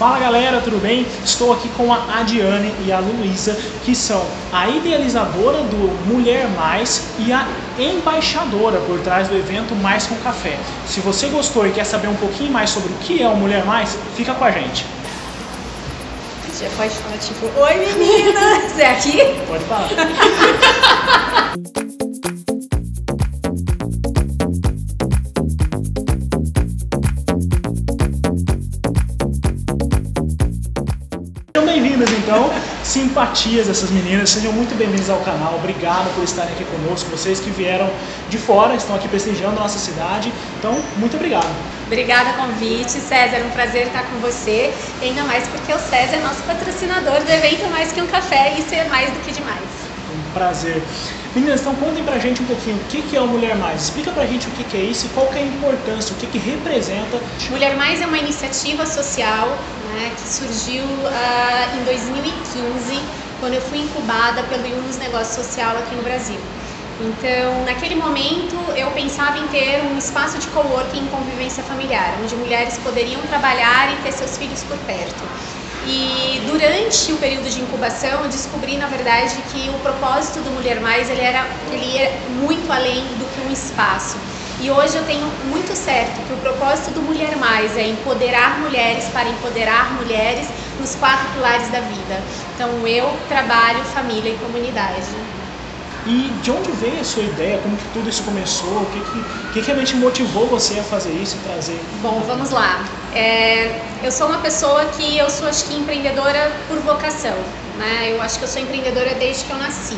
Fala galera, tudo bem? Estou aqui com a Adiane e a Luísa, que são a idealizadora do Mulher Mais e a embaixadora por trás do evento Mais com Café. Se você gostou e quer saber um pouquinho mais sobre o que é o Mulher Mais, fica com a gente. Já pode falar tipo, oi meninas, é aqui? Pode falar. Bem-vindas então, simpatias essas meninas, sejam muito bem-vindas ao canal, obrigado por estarem aqui conosco, vocês que vieram de fora, estão aqui prestigiando a nossa cidade, então muito obrigado. Obrigada pelo convite, César, é um prazer estar com você, e ainda mais porque o César é nosso patrocinador do evento Mais que um Café, e isso é mais do que demais. Um prazer. Meninas, então contem pra gente um pouquinho o que é o Mulher Mais, explica pra gente o que é isso e qual que é a importância, o que representa. Mulher Mais é uma iniciativa social, né, que surgiu em 2015, quando eu fui incubada pelo Yunus Negócio Social aqui no Brasil. Então, naquele momento, eu pensava em ter um espaço de coworking e convivência familiar, onde mulheres poderiam trabalhar e ter seus filhos por perto. E durante o período de incubação eu descobri, na verdade, que o propósito do Mulher Mais ele ia muito além do que um espaço. E hoje eu tenho muito certo que o propósito do Mulher Mais é empoderar mulheres para empoderar mulheres nos 4 pilares da vida. Então eu, trabalho, família e comunidade. E de onde veio a sua ideia? Como que tudo isso começou? O que realmente motivou você a fazer isso e trazer? Bom, vamos lá. Eu sou uma pessoa que eu sou, acho que, empreendedora por vocação, né? Eu acho que eu sou empreendedora desde que eu nasci.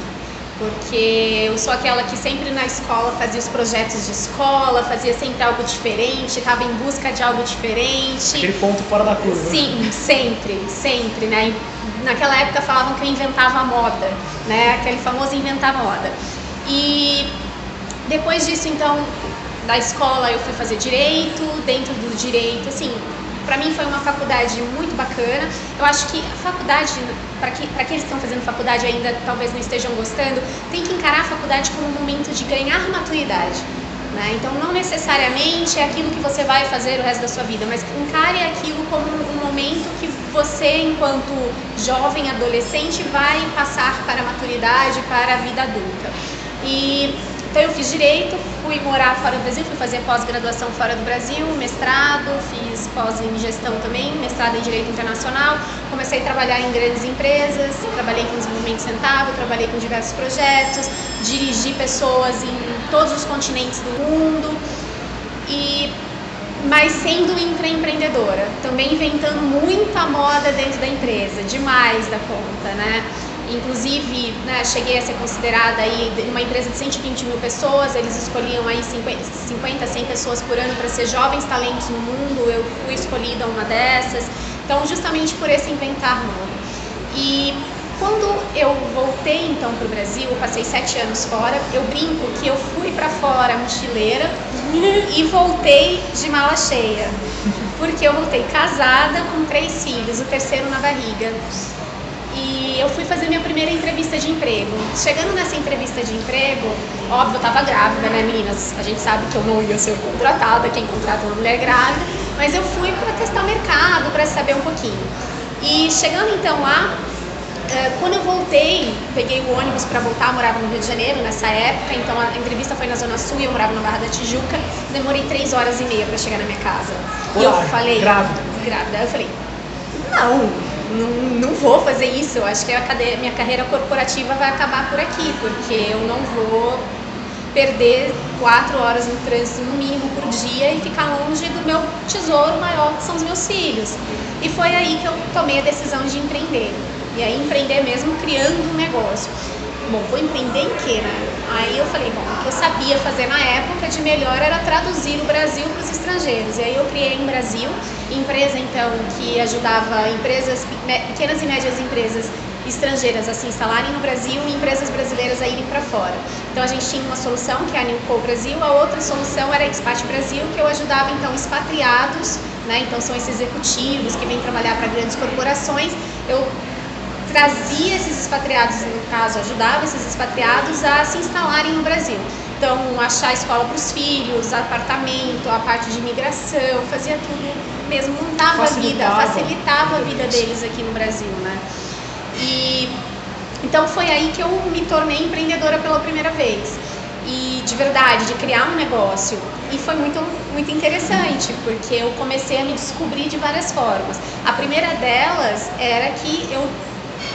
Porque eu sou aquela que sempre na escola fazia os projetos de escola, fazia sempre algo diferente, estava em busca de algo diferente. Aquele ponto fora da curva. Sim, sempre, né? Naquela época falavam que eu inventava a moda, né? Aquele famoso inventar moda. E depois disso, então, da escola eu fui fazer direito, dentro do direito, assim, para mim foi uma faculdade muito bacana. Eu acho que a faculdade, para aqueles que estão fazendo faculdade ainda talvez não estejam gostando, tem que encarar a faculdade como um momento de ganhar maturidade, né? Então não necessariamente é aquilo que você vai fazer o resto da sua vida, mas encare aquilo como um momento que você, enquanto jovem, adolescente, vai passar para a maturidade, para a vida adulta. Então eu fiz direito, fui morar fora do Brasil, fui fazer pós-graduação fora do Brasil, mestrado, fiz pós em gestão também, mestrado em direito internacional, comecei a trabalhar em grandes empresas, trabalhei com desenvolvimento sustentável, trabalhei com diversos projetos, dirigi pessoas em todos os continentes do mundo, mas sendo intraempreendedora, também inventando muita moda dentro da empresa, demais da conta, né? Inclusive, né, cheguei a ser considerada aí uma empresa de 120 mil pessoas, eles escolhiam aí 50, 100 pessoas por ano para ser jovens talentos no mundo, eu fui escolhida uma dessas, então justamente por esse inventar moda. E quando eu voltei então para o Brasil, eu passei 7 anos fora, eu brinco que eu fui para fora mochileira e voltei de mala cheia, porque eu voltei casada com 3 filhos, o terceiro na barriga. E eu fui fazer minha primeira entrevista de emprego. Chegando nessa entrevista de emprego, óbvio, eu estava grávida, né, meninas? A gente sabe que eu não ia ser contratada, quem contrata uma mulher grávida, mas eu fui para testar o mercado, para saber um pouquinho. E chegando então lá, quando eu voltei, peguei o ônibus para voltar, eu morava no Rio de Janeiro nessa época, então a entrevista foi na Zona Sul e eu morava na Barra da Tijuca, demorei 3 horas e meia para chegar na minha casa. Olá, e eu falei... Grávida. Aí eu falei, não vou fazer isso, eu acho que minha carreira corporativa vai acabar por aqui, porque eu não vou perder 4 horas no trânsito no mínimo por dia e ficar longe do meu tesouro maior, que são os meus filhos. E foi aí que eu tomei a decisão de empreender, e aí empreender mesmo criando um negócio. Bom, vou empreender em quê, né? Aí eu falei, bom, o que eu sabia fazer na época de melhor era traduzir o Brasil para os estrangeiros. E aí eu criei em Brasil, empresa então que ajudava empresas, pequenas e médias empresas estrangeiras a se instalarem no Brasil e empresas brasileiras a irem para fora. Então a gente tinha uma solução que é a Newco Brasil, a outra solução era a Expat Brasil, que eu ajudava então expatriados, né? Então são esses executivos que vêm trabalhar para grandes corporações. Eu trazia esses expatriados, no caso, ajudava esses expatriados a se instalarem no Brasil. Então, achar escola para os filhos, apartamento, a parte de imigração, fazia tudo mesmo mudava a vida, facilitava a vida deles aqui no Brasil, né? E então foi aí que eu me tornei empreendedora pela primeira vez. E de verdade, de criar um negócio. E foi muito, muito interessante, porque eu comecei a me descobrir de várias formas. A primeira delas era que eu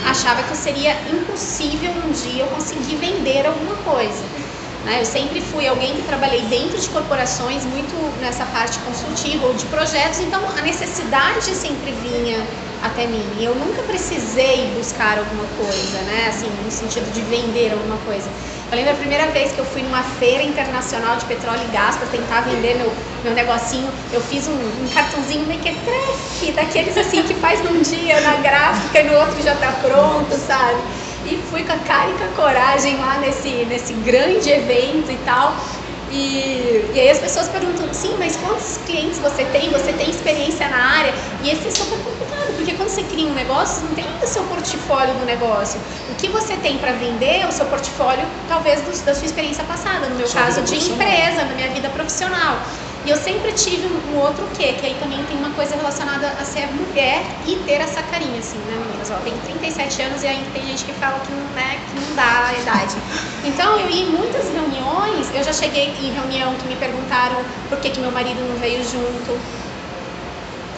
achava que seria impossível um dia eu conseguir vender alguma coisa. Eu sempre fui alguém que trabalhei dentro de corporações, muito nessa parte consultiva ou de projetos, então a necessidade sempre vinha até mim. Eu nunca precisei buscar alguma coisa, né? Assim, no sentido de vender alguma coisa. Eu lembro a primeira vez que eu fui numa feira internacional de petróleo e gás para tentar vender meu negocinho. Eu fiz um cartãozinho mequetrefe, daqueles assim que faz num dia na gráfica e no outro já tá pronto, sabe? E fui com a cara e com a coragem lá nesse grande evento e tal. E aí as pessoas perguntam, sim, mas quantos clientes você tem? Você tem experiência na área? E esse é super complicado, porque quando você cria um negócio, não tem ainda o seu portfólio do negócio. O que você tem para vender é o seu portfólio, talvez, da sua experiência passada, no meu caso de empresa, na minha vida profissional. E eu sempre tive um outro quê, que aí também tem uma coisa relacionada a ser mulher e ter essa carinha, assim, né, meninas? Ó, eu tenho 37 anos e ainda tem gente que fala que não dá a idade. Então, eu ia em muitas reuniões, eu já cheguei em reunião que me perguntaram por que meu marido não veio junto.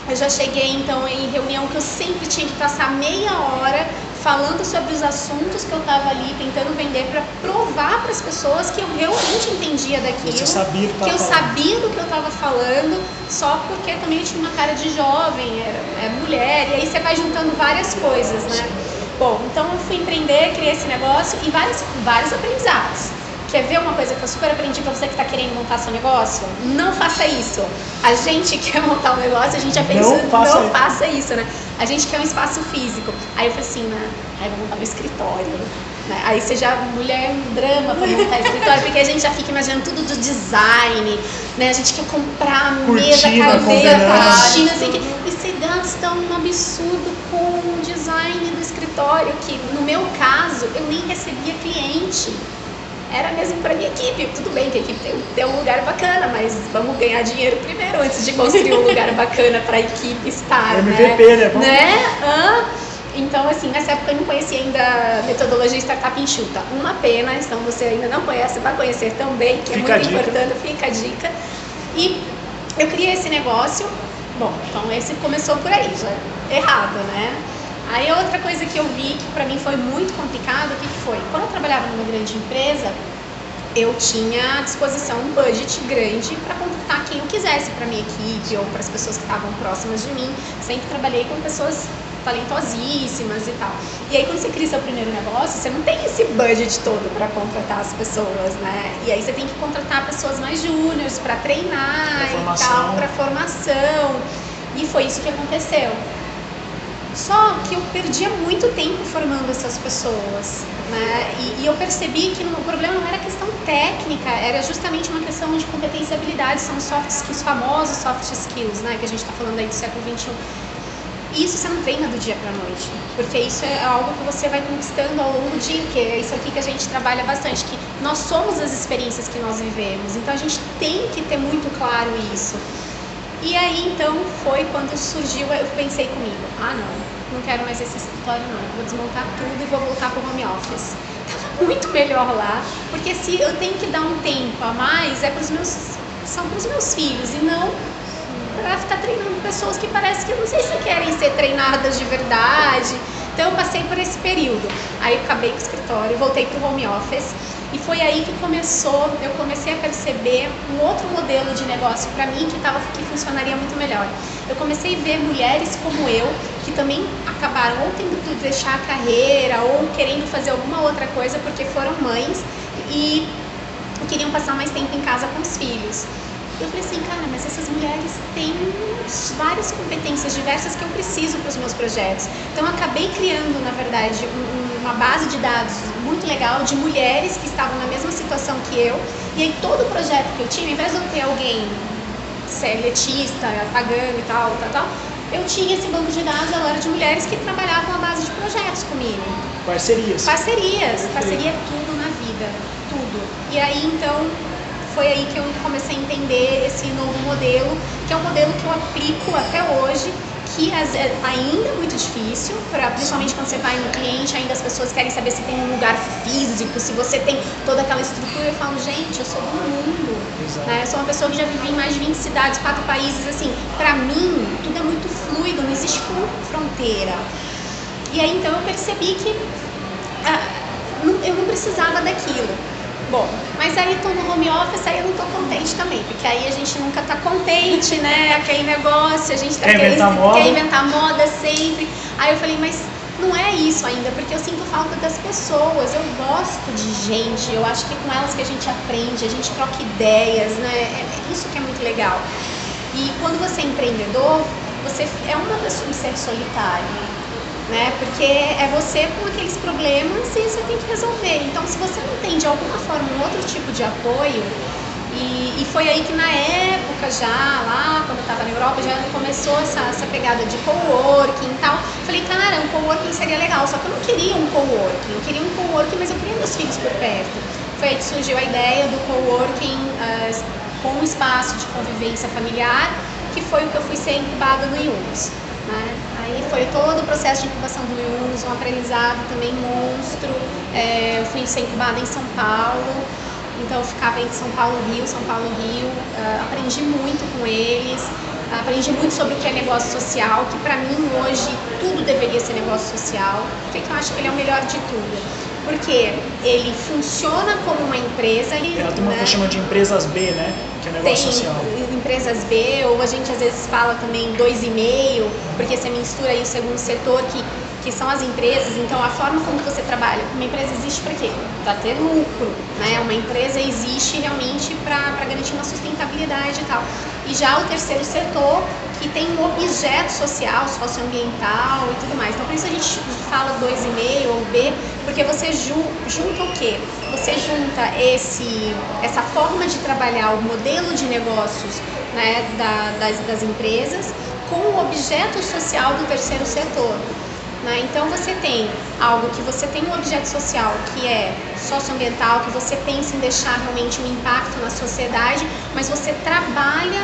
Eu já cheguei, então, em reunião que eu sempre tinha que passar meia hora falando sobre os assuntos que eu estava ali tentando vender para provar para as pessoas que eu realmente entendia daquilo, que eu sabia do que eu estava falando, só porque também eu tinha uma cara de jovem, era mulher, e aí você vai juntando várias coisas, né? Bom, então eu fui empreender, criei esse negócio e vários aprendizados. Quer ver uma coisa que eu super aprendi para você que está querendo montar seu negócio? Não faça isso. A gente quer montar um negócio, a gente já pensa, não faça isso, né? A gente quer um espaço físico. Aí eu falei assim, né? Vou montar um escritório. Né? Aí você já, mulher, um drama para montar escritório, porque a gente já fica imaginando tudo do design, né? A gente quer comprar a mesa, cadeira, cortina, assim, e você gasta um absurdo com o design do escritório, que no meu caso, eu nem recebia cliente. Era mesmo para minha equipe. Tudo bem que a equipe tem um lugar bacana, mas vamos ganhar dinheiro primeiro antes de construir um lugar bacana para a equipe estar, MVP, né? Então, assim, nessa época eu não conhecia ainda a metodologia Startup Enxuta. Uma pena, então você ainda não conhece, vai conhecer também, que é muito importante, fica a dica. E eu criei esse negócio. Bom, então esse começou por aí, já errado, né? Aí outra coisa que eu vi que para mim foi muito complicado, o que foi? Quando eu trabalhava numa grande empresa, eu tinha à disposição um budget grande para contratar quem eu quisesse para minha equipe ou para as pessoas que estavam próximas de mim. Sempre trabalhei com pessoas talentosíssimas e tal. E aí quando você cria seu primeiro negócio, você não tem esse budget todo para contratar as pessoas, né? E aí você tem que contratar pessoas mais júniores para treinar e tal, para formação. E foi isso que aconteceu. Só que eu perdia muito tempo formando essas pessoas, né? E eu percebi que o problema não era questão técnica, era justamente uma questão de competência e habilidade, são soft skills, famosos soft skills, né? Que a gente está falando aí do século XXI. E isso você não treina do dia para a noite, porque isso é algo que você vai conquistando ao longo do dia, que é isso aqui que a gente trabalha bastante, que nós somos as experiências que nós vivemos, então a gente tem que ter muito claro isso. E aí, então, foi quando surgiu, eu pensei comigo, não quero mais esse escritório não, vou desmontar tudo e vou voltar para o home office. Tava muito melhor lá, porque se eu tenho que dar um tempo a mais, são para os meus filhos, e não para ficar treinando pessoas que parece que não sei se querem ser treinadas de verdade. Então, eu passei por esse período. Aí, eu acabei com o escritório, voltei para o home office. E foi aí que eu comecei a perceber um outro modelo de negócio para mim que funcionaria muito melhor. Eu comecei a ver mulheres como eu, que também acabaram ou tendo que deixar a carreira ou querendo fazer alguma outra coisa porque foram mães e queriam passar mais tempo em casa com os filhos. Eu falei assim, cara, mas essas mulheres têm várias competências diversas que eu preciso para os meus projetos. Então, eu acabei criando, na verdade, uma base de dados muito legal de mulheres que estavam na mesma situação que eu. E aí, todo o projeto que eu tinha, ao invés de eu ter alguém seletista, pagando e tal, eu tinha esse banco de dados agora de mulheres que trabalhavam à base de projetos comigo. Parceria é tudo na vida, tudo. E aí, então, foi aí que eu comecei a entender esse novo modelo, que é um modelo que eu aplico até hoje, que ainda é muito difícil, principalmente quando você vai no cliente, ainda as pessoas querem saber se tem um lugar físico, se você tem toda aquela estrutura. Eu falo, gente, eu sou do mundo, né? Eu sou uma pessoa que já vivi em mais de 20 cidades, 4 países, assim, pra mim, tudo é muito fluido, não existe fronteira. E aí, então, eu percebi que eu não precisava daquilo. Bom, mas aí tô no home office, aí eu não tô contente também, porque aí a gente nunca tá contente, né? Aquele negócio, a gente tá quer inventar moda sempre. Aí eu falei, mas não é isso ainda, porque eu sinto falta das pessoas, eu gosto de gente, eu acho que é com elas que a gente aprende, a gente troca ideias, né? É isso que é muito legal. E quando você é empreendedor, você é uma pessoa, um ser solitário, né? Porque é você com aqueles problemas e você tem que resolver. Então, se você não tem de alguma forma um outro tipo de apoio, e foi aí que na época já, lá quando eu estava na Europa, já começou essa pegada de coworking e tal. Falei, cara, um coworking seria legal, só que eu não queria um coworking, eu queria um coworking, mas eu queria meus filhos por perto. Foi aí que surgiu a ideia do coworking com um espaço de convivência familiar, que foi o que eu fui ser incubada no Yunus, né? Aí foi todo o processo de incubação do Yunus, um aprendizado também monstro. Eu fui ser incubada em São Paulo, então eu ficava entre São Paulo e Rio, aprendi muito com eles, aprendi muito sobre o que é negócio social, que pra mim hoje tudo deveria ser negócio social. Por que eu acho que ele é o melhor de tudo? Porque ele funciona como uma empresa. Ela tem uma que chama de empresas B, né? Que é negócio social. Empresas B, ou a gente às vezes fala também 2,5, porque você mistura aí o segundo setor, que são as empresas. Então, a forma como você trabalha, uma empresa existe para quê? Para ter lucro, né? Uma empresa existe realmente para garantir uma sustentabilidade e tal. E já o terceiro setor, que tem um objeto social, socioambiental e tudo mais. Então, por isso a gente fala 2,5 ou B, porque você junta o quê? Você junta essa forma de trabalhar, o modelo de negócios, né, das empresas, com o objeto social do terceiro setor. Né? Então você tem algo que você tem um objeto social que é socioambiental, que você pensa em deixar realmente um impacto na sociedade, mas você trabalha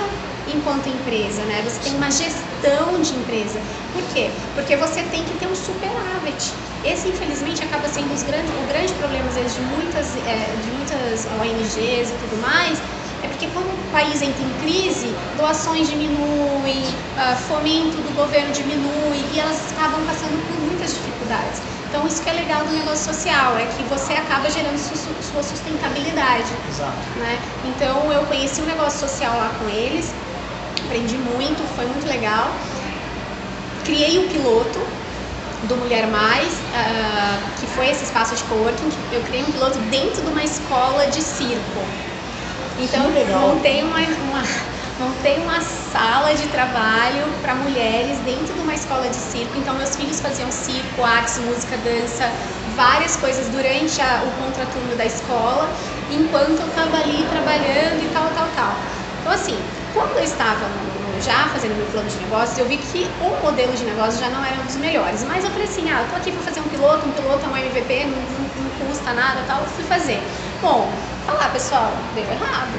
enquanto empresa, né? Você tem uma gestão de empresa. Por quê? Porque você tem que ter um superávit. Esse, infelizmente, acaba sendo o grande problema, às vezes, de muitas ONGs e tudo mais, é porque quando o país entra em crise, doações diminuem, fomento do governo diminui e elas acabam passando por muitas dificuldades. Então, isso que é legal do negócio social, é que você acaba gerando sua sustentabilidade. Exato. Né? Então, eu conheci um negócio social lá com eles, aprendi muito, foi muito legal. Criei um piloto do Mulher Mais, que foi esse espaço de coworking. Eu criei um piloto dentro de uma escola de circo. Então, montei uma sala de trabalho para mulheres dentro de uma escola de circo. Então, meus filhos faziam circo, artes, música, dança, várias coisas durante o contraturno da escola, enquanto eu estava ali trabalhando e tal. Então, assim, quando eu estava já fazendo meu plano de negócios, eu vi que o modelo de negócio já não era um dos melhores. Mas eu falei assim, eu tô aqui para fazer um piloto é um MVP, não custa nada, tal. Eu fui fazer. Bom, falar, pessoal, deu errado.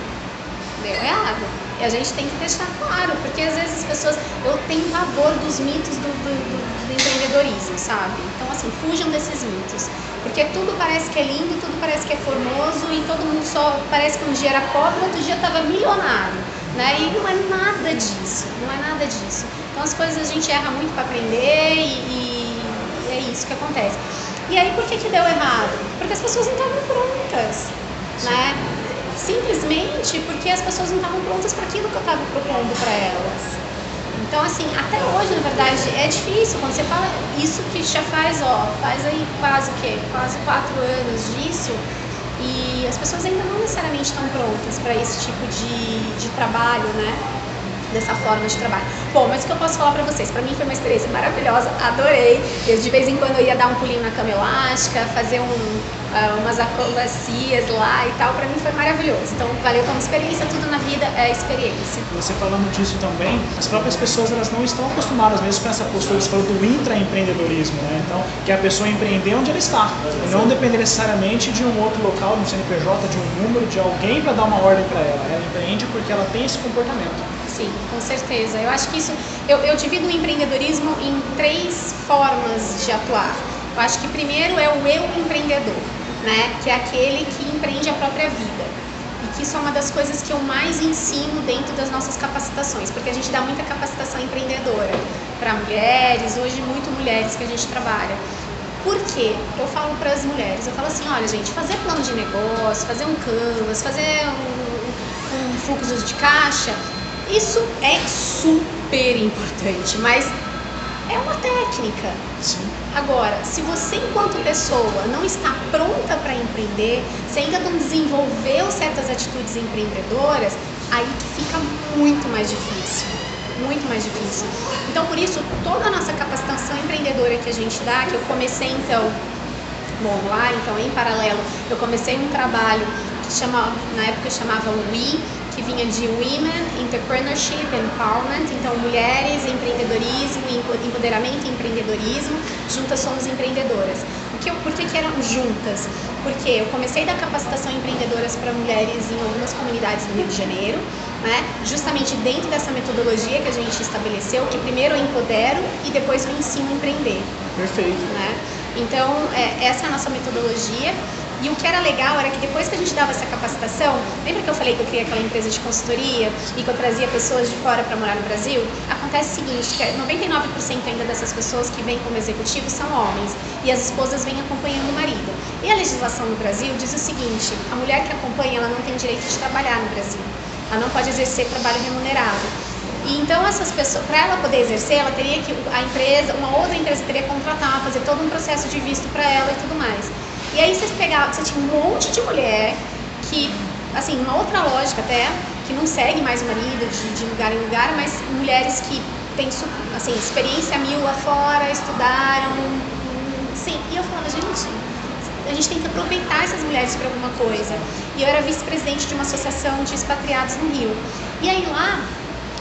E a gente tem que deixar claro, porque às vezes as pessoas, eu tenho pavor dos mitos do empreendedorismo, sabe? Então, assim, fujam desses mitos, porque tudo parece que é lindo, tudo parece que é formoso e todo mundo só parece que um dia era pobre, outro dia estava milionário, né? E não é nada disso, Então, as coisas a gente erra muito para aprender e é isso que acontece. E aí, por que deu errado? Porque as pessoas não estavam prontas, né? Simplesmente porque as pessoas não estavam prontas para aquilo que eu estava propondo para elas. Então, assim, até hoje, na verdade, é difícil quando você fala isso que já faz aí quase 4 anos disso, e as pessoas ainda não necessariamente estão prontas para esse tipo de trabalho, né? dessa forma de trabalho. Bom, mas o que eu posso falar pra vocês? Pra mim foi uma experiência maravilhosa, adorei. Eu, de vez em quando eu ia dar um pulinho na cama elástica, fazer umas acrobacias lá e tal, pra mim foi maravilhoso. Então valeu como experiência, tudo na vida é experiência. Você falando disso também, as próprias pessoas elas não estão acostumadas mesmo com essa postura, você falou do intraempreendedorismo, né? Então, que é a pessoa empreender onde ela está, e não depender necessariamente de um outro local, de um CNPJ, de um número, de alguém para dar uma ordem para ela. Ela empreende porque ela tem esse comportamento. Sim, com certeza. Eu acho que isso, eu divido o empreendedorismo em 3 formas de atuar. Eu acho que primeiro é o eu empreendedor, né? Que é aquele que empreende a própria vida. E que isso é uma das coisas que eu mais ensino dentro das nossas capacitações, porque a gente dá muita capacitação empreendedora para mulheres, hoje muito mulheres que a gente trabalha. Por quê? Eu falo para as mulheres, eu falo assim, olha gente, fazer plano de negócio, fazer um canvas, fazer um fluxo de caixa, isso é super importante, mas é uma técnica. Sim. Agora, se você enquanto pessoa não está pronta para empreender, se ainda não desenvolveu certas atitudes empreendedoras, aí que fica muito mais difícil. Muito mais difícil. Então, por isso, toda a nossa capacitação empreendedora que a gente dá, que eu comecei então, bom, lá, então em paralelo, eu comecei um trabalho que chama, na época eu chamava WE, que vinha de Women, Entrepreneurship, Empowerment, então mulheres, empreendedorismo, empoderamento e empreendedorismo, juntas somos empreendedoras. Por que eram juntas? Porque eu comecei a dar capacitação empreendedoras para mulheres em algumas comunidades do Rio de Janeiro, né? Justamente dentro dessa metodologia que a gente estabeleceu, que primeiro eu empodero e depois eu ensino a empreender. Perfeito. Né? Então, essa é a nossa metodologia. E o que era legal era que depois que a gente dava essa capacitação, lembra que eu falei que eu criei aquela empresa de consultoria e que eu trazia pessoas de fora para morar no Brasil? Acontece o seguinte, que 99% ainda dessas pessoas que vêm como executivos são homens e as esposas vêm acompanhando o marido. E a legislação no Brasil diz o seguinte, a mulher que acompanha, ela não tem direito de trabalhar no Brasil, ela não pode exercer trabalho remunerado. E então essas pessoas, para ela poder exercer, ela teria que, a empresa, uma outra empresa teria que contratar, fazer todo um processo de visto para ela e tudo mais. E aí você tinha um monte de mulher que, assim, uma outra lógica até, que não segue mais o marido de lugar em lugar, mas mulheres que têm, assim, experiência 1000 lá fora, estudaram, sim. E eu falava, gente, a gente tem que aproveitar essas mulheres para alguma coisa. E eu era vice-presidente de uma associação de expatriados no Rio. E aí lá,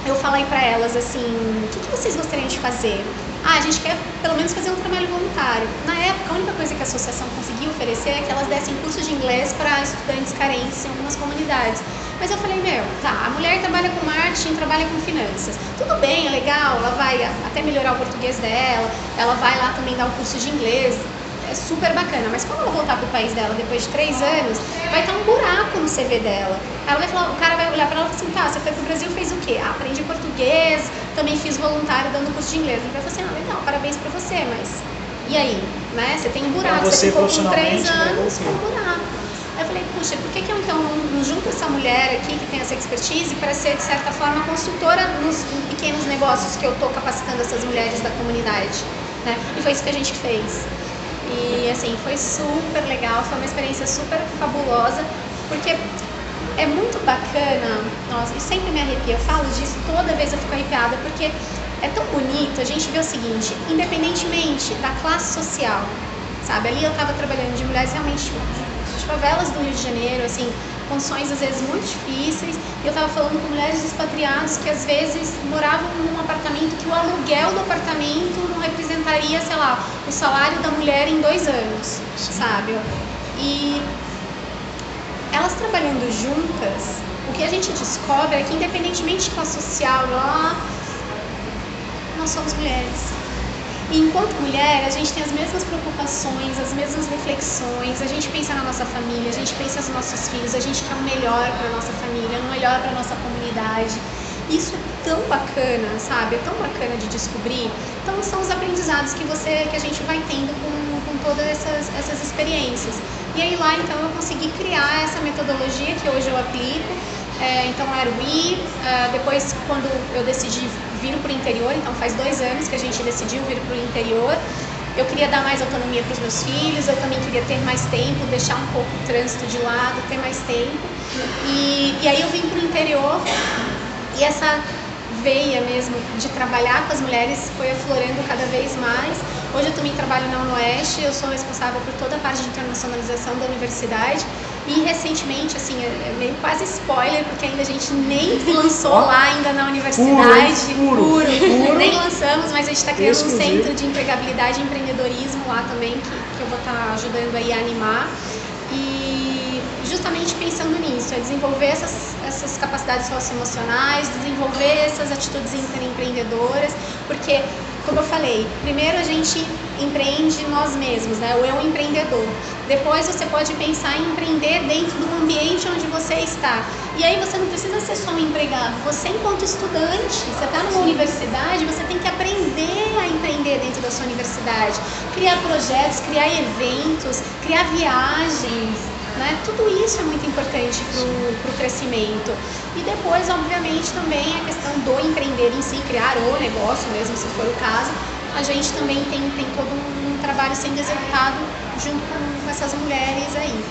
eu falei para elas assim, o que vocês gostariam de fazer? A gente quer pelo menos fazer um trabalho voluntário. Na época, a única coisa que a associação conseguia oferecer é que elas dessem cursos de inglês para estudantes carentes em algumas comunidades. Mas eu falei, tá, a mulher trabalha com marketing, trabalha com finanças. Tudo bem, é legal, ela vai até melhorar o português dela, ela vai lá também dar um curso de inglês. É super bacana, mas quando ela voltar pro país dela depois de 3 anos, vai estar um buraco no CV dela. Aí ela vai falar, o cara vai olhar pra ela e falar assim, tá, você foi pro Brasil, fez o quê? Aprendi português, também fiz voluntário dando curso de inglês. Ele vai falar assim, legal, parabéns pra você, mas e aí? Né? Você tem um buraco, você ficou com 3 anos com um buraco. Aí eu falei, puxa, por que eu então não junto essa mulher aqui que tem essa expertise para ser, de certa forma, consultora nos pequenos negócios que eu tô capacitando essas mulheres da comunidade, né? E foi isso que a gente fez. E assim, foi super legal, foi uma experiência super fabulosa, porque é muito bacana, nossa, e sempre me arrepia, eu falo disso, toda vez eu fico arrepiada, porque é tão bonito a gente ver o seguinte, independentemente da classe social, sabe, ali eu estava trabalhando de mulheres realmente de favelas do Rio de Janeiro, assim, condições às vezes muito difíceis, e eu estava falando com mulheres expatriadas que às vezes moravam num apartamento que o aluguel do apartamento não representaria, sei lá, o salário da mulher em 2 anos, sabe? E elas trabalhando juntas, o que a gente descobre é que independentemente de classe social, nós somos mulheres. E enquanto mulher, a gente tem as mesmas preocupações, as mesmas reflexões, a gente pensa na nossa família, a gente pensa nos nossos filhos, a gente quer o melhor para a nossa família, o melhor para a nossa comunidade. Isso é tão bacana, sabe? É tão bacana de descobrir. Então são os aprendizados que a gente vai tendo com todas essas experiências. E aí lá então eu consegui criar essa metodologia que hoje eu aplico. Então era o I, depois quando eu decidi vir para o interior, então faz 2 anos que a gente decidiu vir para o interior, eu queria dar mais autonomia para os meus filhos, eu também queria ter mais tempo, deixar um pouco o trânsito de lado, ter mais tempo, e aí eu vim para o interior, e essa veia mesmo de trabalhar com as mulheres foi aflorando cada vez mais. Hoje eu também trabalho na UnoOeste, eu sou responsável por toda a parte de internacionalização da universidade e recentemente, assim, é meio quase spoiler, porque ainda a gente nem lançou lá ainda na universidade, puro. Nem lançamos, mas a gente está criando um centro de empregabilidade e empreendedorismo lá também, que eu vou estar ajudando aí a animar. E justamente pensando nisso, é desenvolver essas capacidades socioemocionais, desenvolver essas atitudes empreendedoras, porque, como eu falei, primeiro a gente empreende nós mesmos, né? O eu empreendedor. Depois você pode pensar em empreender dentro do ambiente onde você está. E aí você não precisa ser só um empregado, você enquanto estudante, você está numa universidade, você tem que aprender a empreender dentro da sua universidade, criar projetos, criar eventos, criar viagens, né? Tudo isso é muito importante para o crescimento. E depois, obviamente, também a questão do empreender em si, criar o negócio mesmo, se for o caso, a gente também tem todo um trabalho sendo executado junto com essas mulheres aí.